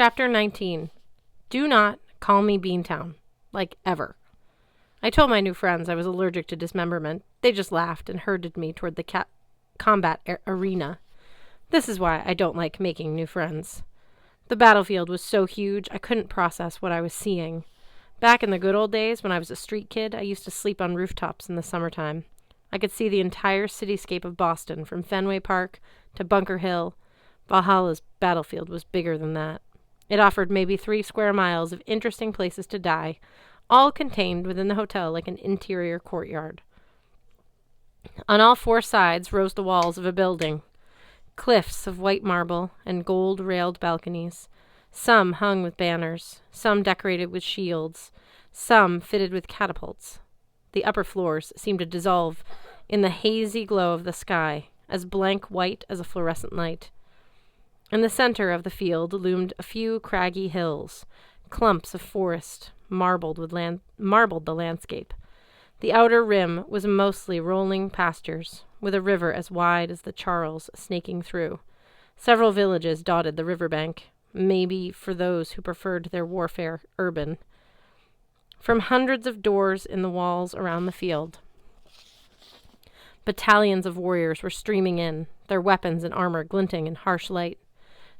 Chapter 19. Do not call me Beantown. Like, ever. I told my new friends I was allergic to dismemberment. They just laughed and herded me toward the combat arena. This is why I don't like making new friends. The battlefield was so huge I couldn't process what I was seeing. Back in the good old days when I was a street kid, I used to sleep on rooftops in the summertime. I could see the entire cityscape of Boston from Fenway Park to Bunker Hill. Valhalla's battlefield was bigger than that. It offered maybe 3 square miles of interesting places to die, all contained within the hotel like an interior courtyard. On all 4 sides rose the walls of a building, cliffs of white marble and gold-railed balconies. Some hung with banners, some decorated with shields, some fitted with catapults. The upper floors seemed to dissolve in the hazy glow of the sky, as blank white as a fluorescent light. In the center of the field loomed a few craggy hills, clumps of forest, marbled the landscape. The outer rim was mostly rolling pastures, with a river as wide as the Charles snaking through. Several villages dotted the riverbank, maybe for those who preferred their warfare urban. From hundreds of doors in the walls around the field, battalions of warriors were streaming in, their weapons and armor glinting in harsh light.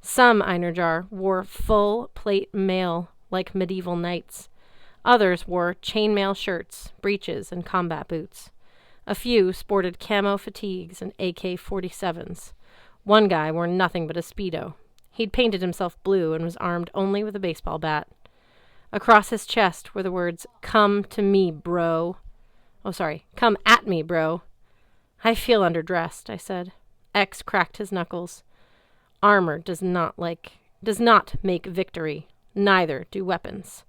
Some Einerjar wore full-plate mail like medieval knights. Others wore chainmail shirts, breeches, and combat boots. A few sported camo fatigues and AK-47s. One guy wore nothing but a Speedo. He'd painted himself blue and was armed only with a baseball bat. Across his chest were the words, "Come to me, bro." Come at me, bro. I feel underdressed, I said. X cracked his knuckles. Armor does not make victory. Neither do weapons.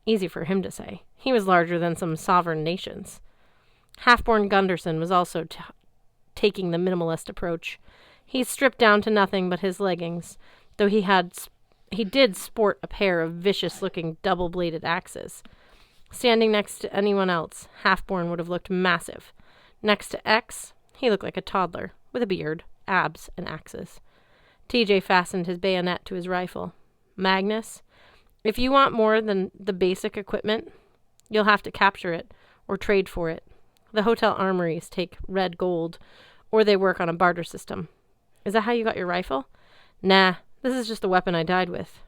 Easy for him to say. He was larger than some sovereign nations. Half-born Gunderson was also taking the minimalist approach. He stripped down to nothing but his leggings, though he did sport a pair of vicious-looking double-bladed axes. Standing next to anyone else, Half-born would have looked massive. Next to X, he looked like a toddler, with a beard, abs, and axes. TJ fastened his bayonet to his rifle. Magnus, if you want more than the basic equipment, you'll have to capture it or trade for it. The hotel armories take red gold, or they work on a barter system. Is that how you got your rifle? Nah, this is just the weapon I died with.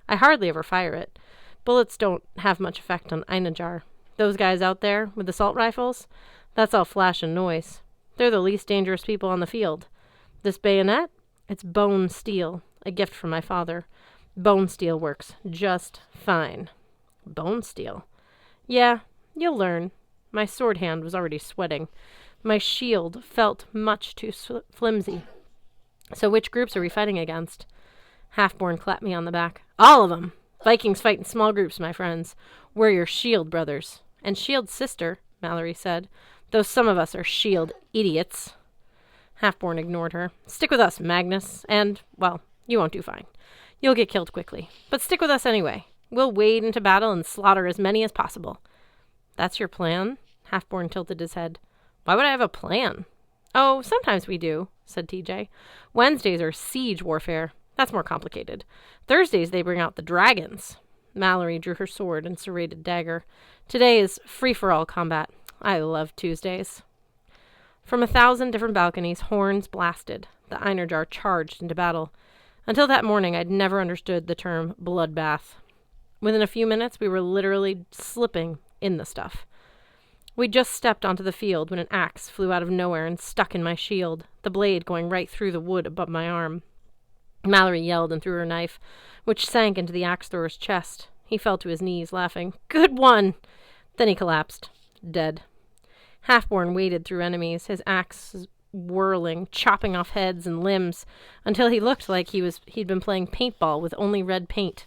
I hardly ever fire it. Bullets don't have much effect on Einerjar. Those guys out there with assault rifles, that's all flash and noise. They're the least dangerous people on the field. This bayonet? It's bone steel, a gift from my father. Bone steel works just fine. Bone steel? Yeah, you'll learn. My sword hand was already sweating. My shield felt much too flimsy. So which groups are we fighting against? Half-born clapped me on the back. All of them. Vikings fight in small groups, my friends. We're your shield brothers. And shield sister, Mallory said, though some of us are shield idiots. Half-born ignored her. Stick with us, Magnus, and, well, you won't do fine. You'll get killed quickly. But stick with us anyway. We'll wade into battle and slaughter as many as possible. That's your plan? Half-born tilted his head. Why would I have a plan? Oh, sometimes we do, said TJ. Wednesdays are siege warfare. That's more complicated. Thursdays they bring out the dragons. Mallory drew her sword and serrated dagger. Today is free-for-all combat. I love Tuesdays. From 1,000 different balconies, horns blasted. The Einerjar charged into battle. Until that morning, I'd never understood the term bloodbath. Within a few minutes, we were literally slipping in the stuff. We just stepped onto the field when an axe flew out of nowhere and stuck in my shield, the blade going right through the wood above my arm. Mallory yelled and threw her knife, which sank into the axe thrower's chest. He fell to his knees, laughing. Good one! Then he collapsed, dead. Half-born waded through enemies, his axe whirling, chopping off heads and limbs, until he looked like he'd been playing paintball with only red paint.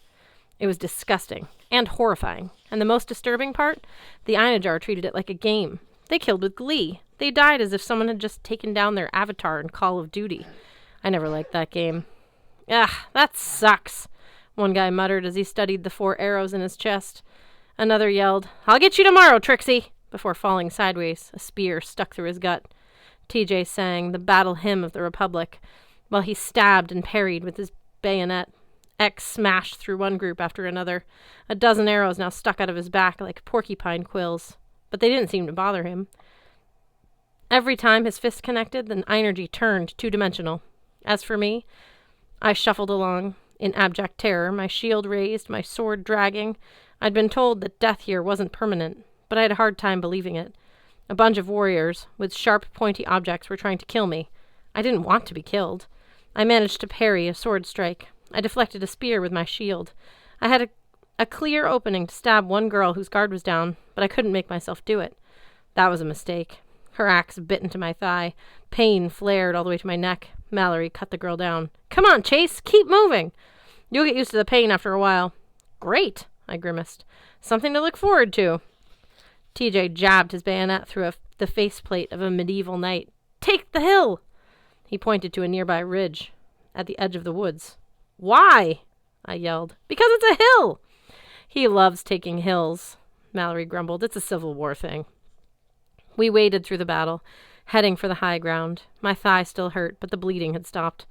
It was disgusting and horrifying. And the most disturbing part? The Einerjar treated it like a game. They killed with glee. They died as if someone had just taken down their avatar in Call of Duty. I never liked that game. Ah, that sucks, one guy muttered as he studied the 4 arrows in his chest. Another yelled, I'll get you tomorrow, Trixie, before falling sideways, a spear stuck through his gut. TJ sang the battle hymn of the Republic, while he stabbed and parried with his bayonet. X smashed through one group after another. A dozen arrows now stuck out of his back like porcupine quills, but they didn't seem to bother him. Every time his fist connected, the energy turned two-dimensional. As for me, I shuffled along in abject terror, my shield raised, my sword dragging. I'd been told that death here wasn't permanent, but I had a hard time believing it. A bunch of warriors with sharp, pointy objects were trying to kill me. I didn't want to be killed. I managed to parry a sword strike. I deflected a spear with my shield. I had a clear opening to stab one girl whose guard was down, but I couldn't make myself do it. That was a mistake. Her axe bit into my thigh. Pain flared all the way to my neck. Mallory cut the girl down. "Come on, Chase, keep moving. You'll get used to the pain after a while." "Great," I grimaced. "Something to look forward to." TJ jabbed his bayonet through the faceplate of a medieval knight. "Take the hill!" He pointed to a nearby ridge at the edge of the woods. "Why?" I yelled. "Because it's a hill!" "He loves taking hills," Mallory grumbled. "It's a Civil War thing." We waded through the battle, heading for the high ground. My thigh still hurt, but the bleeding had stopped.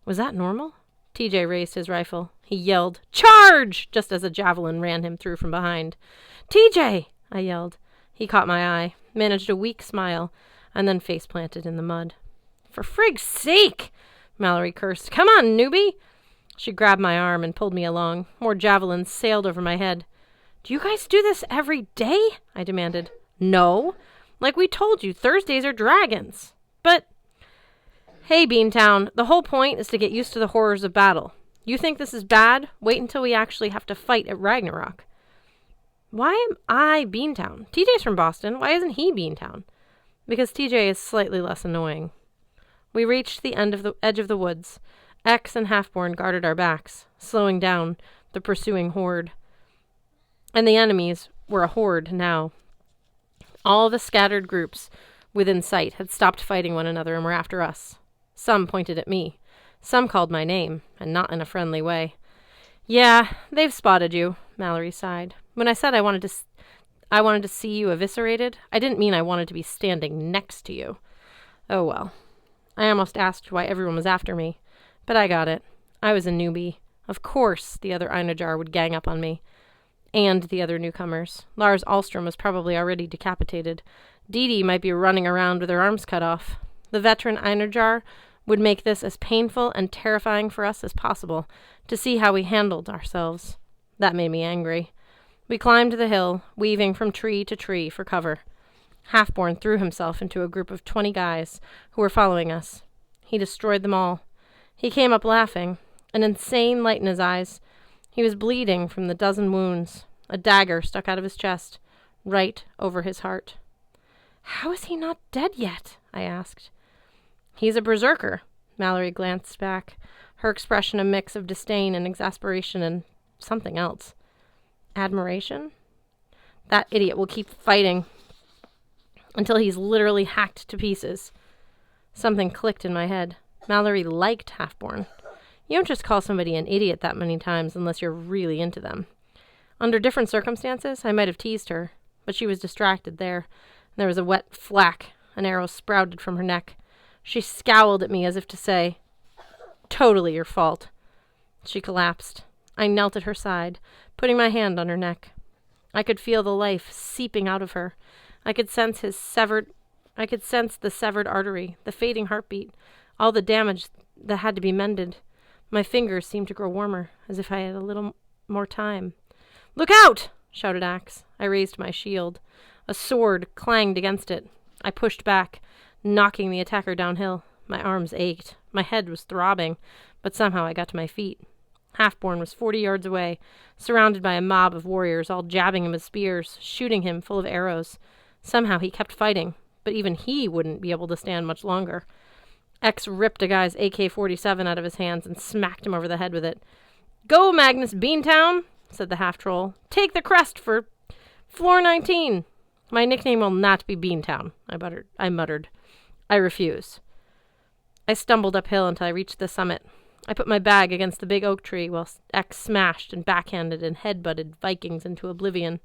Was that normal? TJ raised his rifle. He yelled, "Charge!" just as a javelin ran him through from behind. "TJ!" I yelled. He caught my eye, managed a weak smile, and then face-planted in the mud. "For frig's sake!" Mallory cursed. "Come on, newbie!" She grabbed my arm and pulled me along. More javelins sailed over my head. "Do you guys do this every day?" I demanded. "No. Like we told you, Thursdays are dragons." "But..." "Hey, Beantown, the whole point is to get used to the horrors of battle. You think this is bad? Wait until we actually have to fight at Ragnarok." "Why am I Beantown? TJ's from Boston. Why isn't he Beantown?" "Because TJ is slightly less annoying." We reached the edge of the woods. X and Halfborn guarded our backs, slowing down the pursuing horde. And the enemies were a horde now. All the scattered groups within sight had stopped fighting one another and were after us. Some pointed at me. Some called my name, and not in a friendly way. "Yeah, they've spotted you," Mallory sighed. "When I said I wanted to see you eviscerated, I didn't mean I wanted to be standing next to you." Oh well. I almost asked why everyone was after me, but I got it. I was a newbie. Of course the other Einerjar would gang up on me. And the other newcomers. Lars Alstrom was probably already decapitated. Dee Dee might be running around with her arms cut off. The veteran Einerjar would make this as painful and terrifying for us as possible, to see how we handled ourselves. That made me angry. We climbed the hill, weaving from tree to tree for cover. Halfborn threw himself into a group of 20 guys who were following us. He destroyed them all. He came up laughing, an insane light in his eyes. He was bleeding from the dozen wounds. A dagger stuck out of his chest, right over his heart. "How is he not dead yet?" I asked. "He's a berserker." Mallory glanced back, her expression a mix of disdain and exasperation and something else. Admiration? "That idiot will keep fighting until he's literally hacked to pieces." Something clicked in my head. Mallory liked Halfborn. You don't just call somebody an idiot that many times unless you're really into them. Under different circumstances, I might have teased her, but she was distracted there. There was a wet flack. An arrow sprouted from her neck. She scowled at me as if to say, "Totally your fault." She collapsed. I knelt at her side, putting my hand on her neck. I could feel the life seeping out of her. I could sense the severed artery, the fading heartbeat, all the damage that had to be mended. My fingers seemed to grow warmer, as if I had a little more time. "Look out!" shouted Axe. I raised my shield. A sword clanged against it. I pushed back, knocking the attacker downhill. My arms ached. My head was throbbing, but somehow I got to my feet. Halfborn was 40 yards away, surrounded by a mob of warriors, all jabbing him with spears, shooting him full of arrows. Somehow he kept fighting, but even he wouldn't be able to stand much longer. X ripped a guy's AK-47 out of his hands and smacked him over the head with it. "Go, Magnus Beantown," said the half-troll. "Take the crest for floor 19. My nickname will not be Beantown," I muttered. "I refuse." I stumbled uphill until I reached the summit. I put my bag against the big oak tree while X smashed and backhanded and headbutted Vikings into oblivion.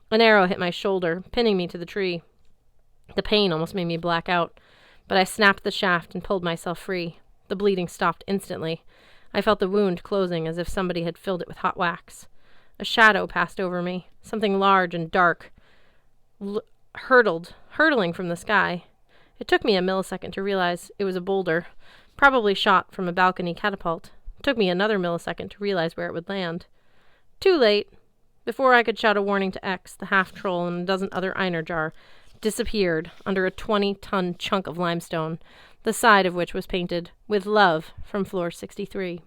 An arrow hit my shoulder, pinning me to the tree. The pain almost made me black out, but I snapped the shaft and pulled myself free. The bleeding stopped instantly. I felt the wound closing as if somebody had filled it with hot wax. A shadow passed over me, something large and dark, hurtling from the sky. It took me a millisecond to realize it was a boulder, probably shot from a balcony catapult. It took me another millisecond to realize where it would land. Too late. Before I could shout a warning to X, the half-troll and a dozen other Einarjar disappeared under a 20-ton chunk of limestone, the side of which was painted, "With Love," from floor 63.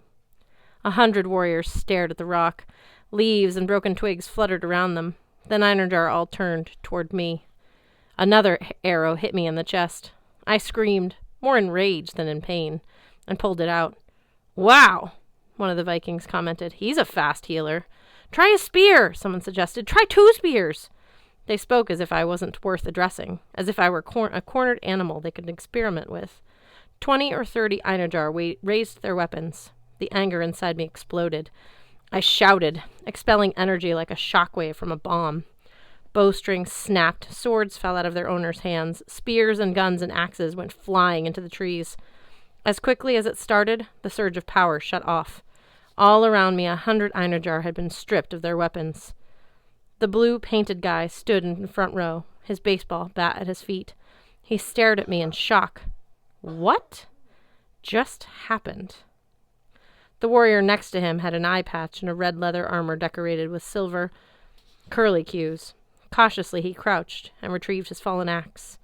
100 warriors stared at the rock. Leaves and broken twigs fluttered around them. Then Einarjar all turned toward me. Another arrow hit me in the chest. I screamed, more in rage than in pain, and pulled it out. "Wow," one of the Vikings commented. "He's a fast healer." "Try a spear," someone suggested. "Try 2 spears." They spoke as if I wasn't worth addressing, as if I were a cornered animal they could experiment with. 20 or 30 Einarjar raised their weapons. The anger inside me exploded. I shouted, expelling energy like a shockwave from a bomb. Bowstrings snapped, swords fell out of their owners' hands, spears and guns and axes went flying into the trees. As quickly as it started, the surge of power shut off. All around me 100 Einarjar had been stripped of their weapons. The blue-painted guy stood in the front row, his baseball bat at his feet. He stared at me in shock. What just happened? The warrior next to him had an eye patch and a red leather armor decorated with silver curlicues. Cautiously he crouched and retrieved his fallen axe.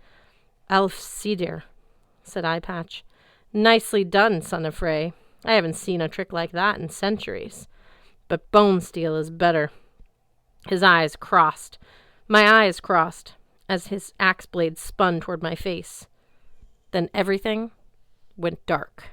"Alf Sidir," said Eye Patch. "Nicely done, son of Frey. I haven't seen a trick like that in centuries. But bone steel is better." His eyes crossed. My eyes crossed as his axe blade spun toward my face. Then everything went dark.